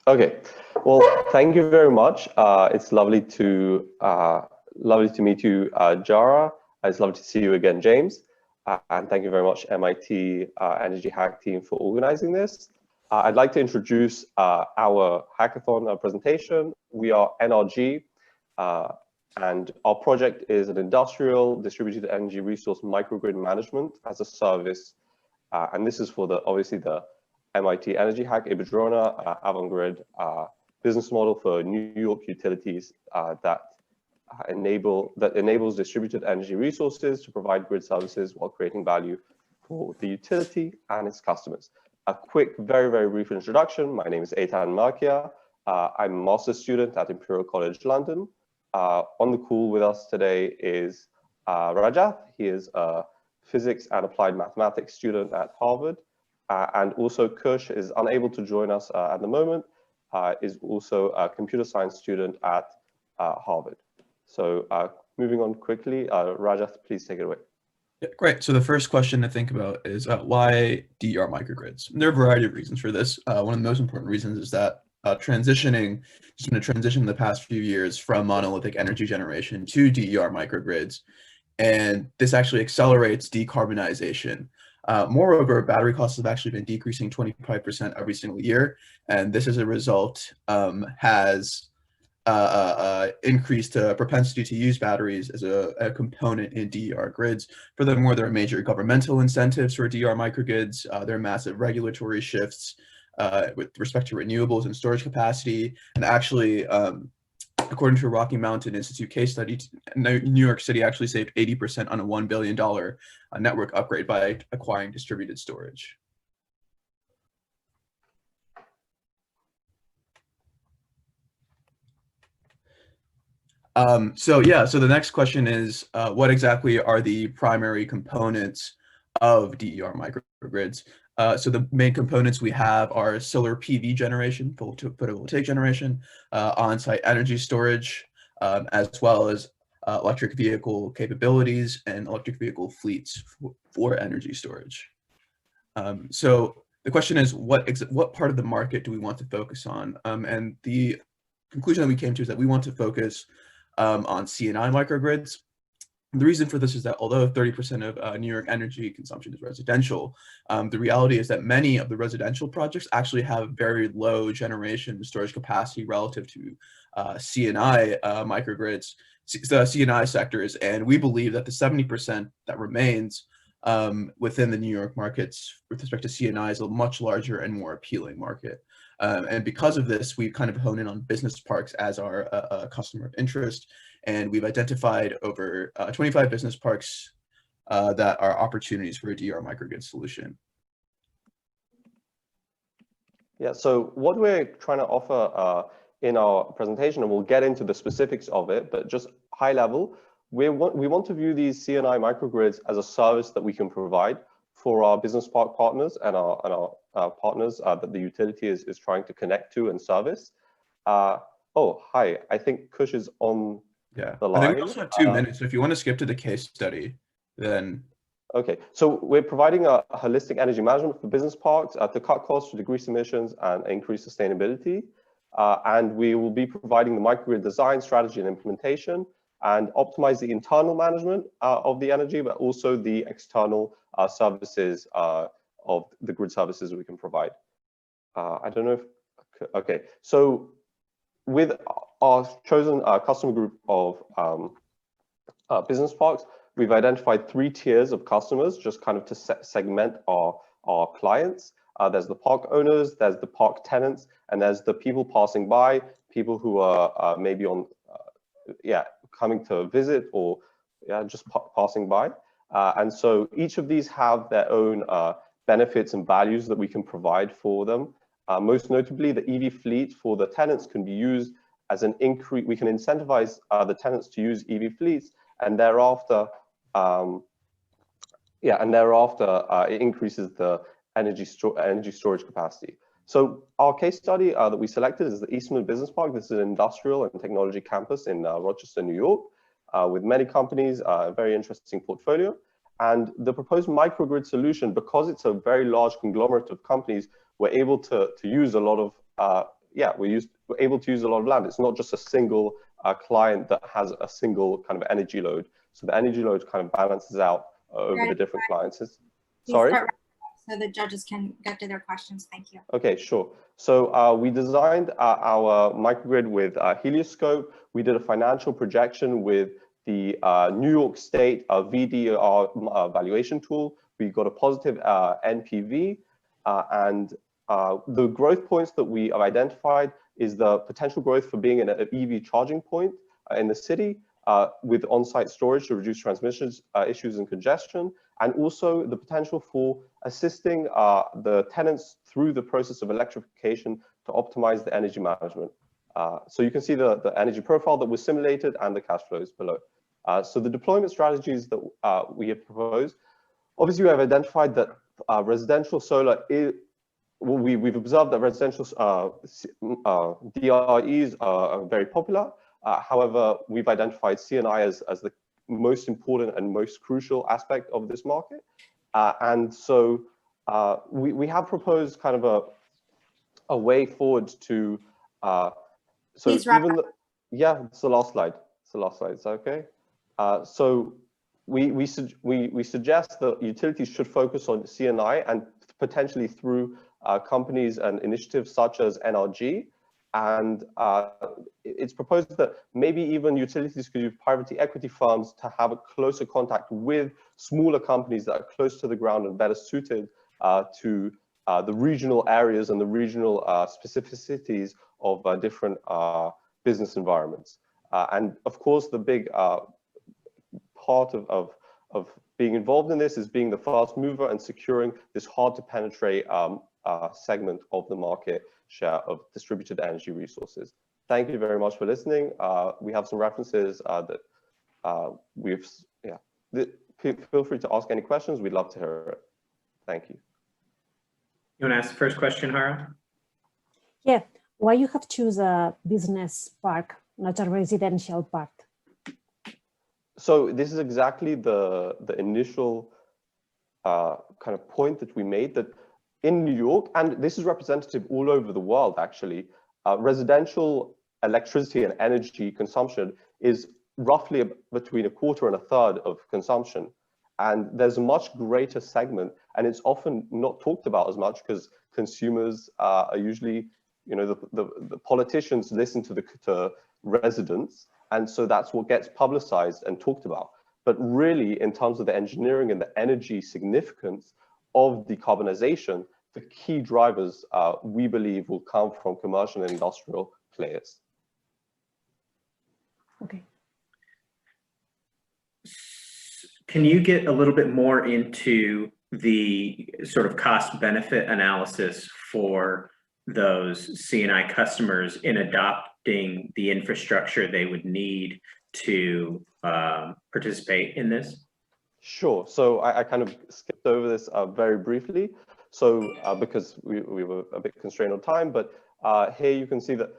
Okay, well, thank you very much. It's lovely to meet you, Jara. It's lovely to see you again, James. And thank you very much, MIT Energy Hack team, for organizing this. I'd like to introduce our hackathon presentation. We are NRG, and our project is an industrial distributed energy resource microgrid management as a service. And this is for obviously the MIT Energy Hack, Iberdrola, Avangrid business model for New York utilities that enables distributed energy resources to provide grid services while creating value for the utility and its customers. A quick, very, very brief introduction. My name is Eitan Markia. I'm a master's student at Imperial College London. On the call with us today is Rajath. He is a physics and applied mathematics student at Harvard. And also Kush is unable to join us at the moment, is also a computer science student at Harvard. So moving on quickly, Rajath, please take it away. Yeah, great. So the first question to think about is why DER microgrids? And there are a variety of reasons for this. One of the most important reasons is that transitioning in the past few years from monolithic energy generation to DER microgrids, and this actually accelerates decarbonization. Moreover, battery costs have actually been decreasing 25% every single year, and this as a result has increased propensity to use batteries as a component in DER grids. Furthermore, there are major governmental incentives for DER microgrids. There are massive regulatory shifts with respect to renewables and storage capacity. And actually, according to a Rocky Mountain Institute case study, New York City actually saved 80% on a $1 billion network upgrade by acquiring distributed storage. So the next question is, what exactly are the primary components of DER microgrids? So the main components we have are solar PV generation, photovoltaic generation, on-site energy storage, as well as electric vehicle capabilities and electric vehicle fleets for energy storage. So the question is, what part of the market do we want to focus on? And the conclusion that we came to is that we want to focus on C&I microgrids. The reason for this is that although 30% of New York energy consumption is residential, the reality is that many of the residential projects actually have very low generation storage capacity relative to C&I microgrids, the C&I sectors, and we believe that the 70% that remains within the New York markets with respect to C&I is a much larger and more appealing market. And because of this, we've kind of honed in on business parks as our customer of interest. And we've identified over 25 business parks that are opportunities for a DER microgrid solution. Yeah, so what we're trying to offer in our presentation, and we'll get into the specifics of it, but just high level, we want to view these C&I microgrids as a service that we can provide for our business park partners and our partners that the utility is trying to connect to and service. Oh, hi, I think Kush is on the line. I think we also have 2 minutes, so if you want to skip to the case study, then. Okay, so we're providing a holistic energy management for business parks to cut costs, to decrease emissions, and increase sustainability. And we will be providing the microgrid design, strategy, and implementation, and optimize the internal management of the energy, but also the external services of the grid services we can provide. I don't know if, okay. So with our chosen customer group of business parks, we've identified 3 tiers of customers, just kind of to segment our clients. There's the park owners, there's the park tenants, and there's the people passing by, people who are maybe on, coming to visit or just passing by. And so each of these have their own benefits and values that we can provide for them. Most notably, the EV fleet for the tenants can be used as an increase. We can incentivize the tenants to use EV fleets, and thereafter, it increases the energy storage capacity. So our case study that we selected is the Eastman Business Park. This is an industrial and technology campus in Rochester, New York, with many companies, a very interesting portfolio. And the proposed microgrid solution, because it's a very large conglomerate of companies, we're able to use a lot of yeah, we're able to use a lot of land. It's not just a single client that has a single kind of energy load. So the energy load kind of balances out over the different clients. Sorry? So the judges can get to their questions. Thank you. Okay, sure. So we designed our microgrid with helioscope. We did a financial projection with the New York State VDR valuation tool. We got a positive NPV, and the growth points that we have identified is the potential growth for being an EV charging point in the city with on-site storage to reduce transmission issues and congestion, and also the potential for assisting the tenants through the process of electrification to optimize the energy management. So you can see the energy profile that was simulated and the cash flows below. So the deployment strategies that we have proposed, obviously we have identified that residential solar is, well, we've observed that residential DREs are very popular. However, we've identified CNI as the most important and most crucial aspect of this market. And so we have proposed kind of a way forward to, so even the, yeah, it's the last slide. It's the last slide, is that okay? So we suggest that utilities should focus on CNI and potentially through companies and initiatives such as NRG. And it's proposed that maybe even utilities could use private equity firms to have a closer contact with smaller companies that are close to the ground and better suited to the regional areas and the regional specificities of different business environments. And of course, the big part of being involved in this is being the fast mover and securing this hard to penetrate segment of the market share of distributed energy resources. Thank you very much for listening. We have some references that feel free to ask any questions. We'd love to hear it. Thank you. You want to ask the first question, Hara? Yeah, why you have choose a business park, not a residential park? So this is exactly the initial kind of point that we made, that in New York, and this is representative all over the world actually, residential electricity and energy consumption is roughly between a quarter and a third of consumption. And there's a much greater segment, and it's often not talked about as much because consumers are usually, you know, the politicians listen to residents, and so that's what gets publicized and talked about. But really, in terms of the engineering and the energy significance of decarbonization, the key drivers, we believe, will come from commercial and industrial players. Okay. Can you get a little bit more into the sort of cost benefit analysis for those CNI customers in adopting the infrastructure they would need to participate in this? Sure. So I kind of skipped over this very briefly. So because we were a bit constrained on time, but here you can see that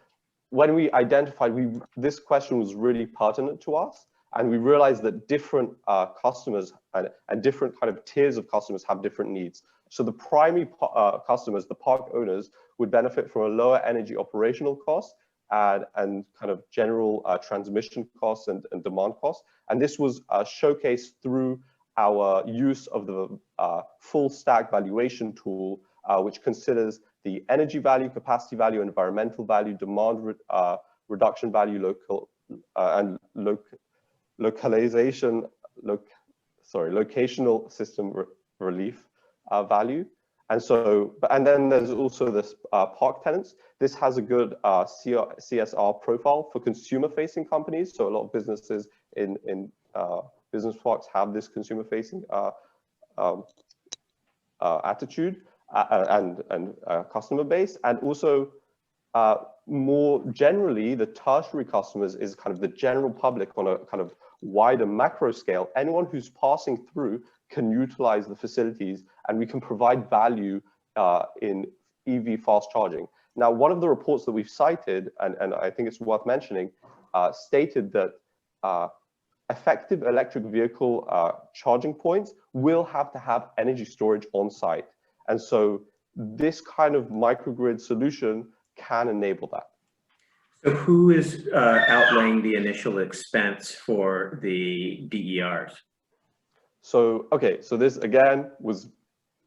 when we identified, this question was really pertinent to us. And we realized that different customers and different kind of tiers of customers have different needs. So the primary customers, the park owners, would benefit from a lower energy operational cost and kind of general transmission costs and demand costs. And this was showcased through our use of the full stack valuation tool, which considers the energy value, capacity value, environmental value, demand reduction value, locational system relief value. And so, and then there's also this park tenants. This has a good CSR profile for consumer-facing companies. So a lot of businesses in business parks have this consumer-facing attitude and customer base. And also, more generally, the tertiary customers is kind of the general public on a kind of wider macro scale. Anyone who's passing through can utilize the facilities, and we can provide value in EV fast charging. Now, one of the reports that we've cited, and I think it's worth mentioning, stated that effective electric vehicle charging points will have to have energy storage on site. And so this kind of microgrid solution can enable that. So who is outlaying the initial expense for the DERs? So, okay, so this again was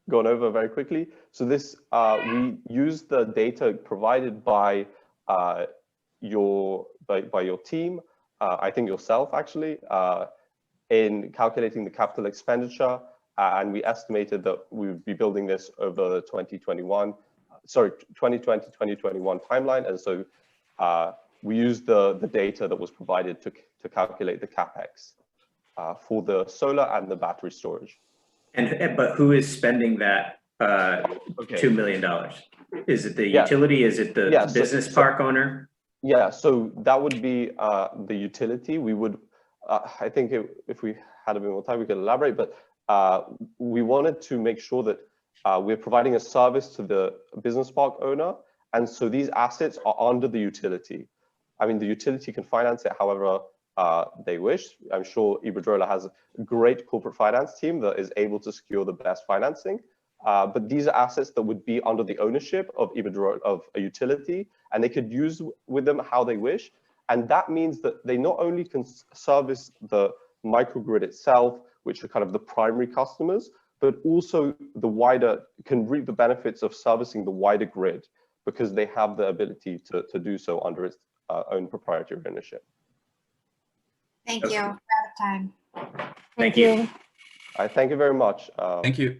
gone over very quickly. So this, we use the data provided by your team, I think yourself actually, in calculating the capital expenditure, and we estimated that we would be building this over the 2020-2021 timeline, and so we used the data that was provided to calculate the capex for the solar and the battery storage. But who is spending that $2 million? Is it the utility? Is it the business park owner? Yeah, so that would be the utility. We would, I think if we had a bit more time, we could elaborate, but we wanted to make sure that we're providing a service to the business park owner. And so these assets are under the utility. I mean, the utility can finance it however they wish. I'm sure Iberdrola has a great corporate finance team that is able to secure the best financing. But these are assets that would be under the ownership of Iberdrola, of a utility, and they could use with them how they wish. And that means that they not only can service the microgrid itself, which are kind of the primary customers, but also the wider, can reap the benefits of servicing the wider grid because they have the ability to do so under its own proprietary ownership. Thank you. We're out of time. Thank you. Thank you very much. Thank you.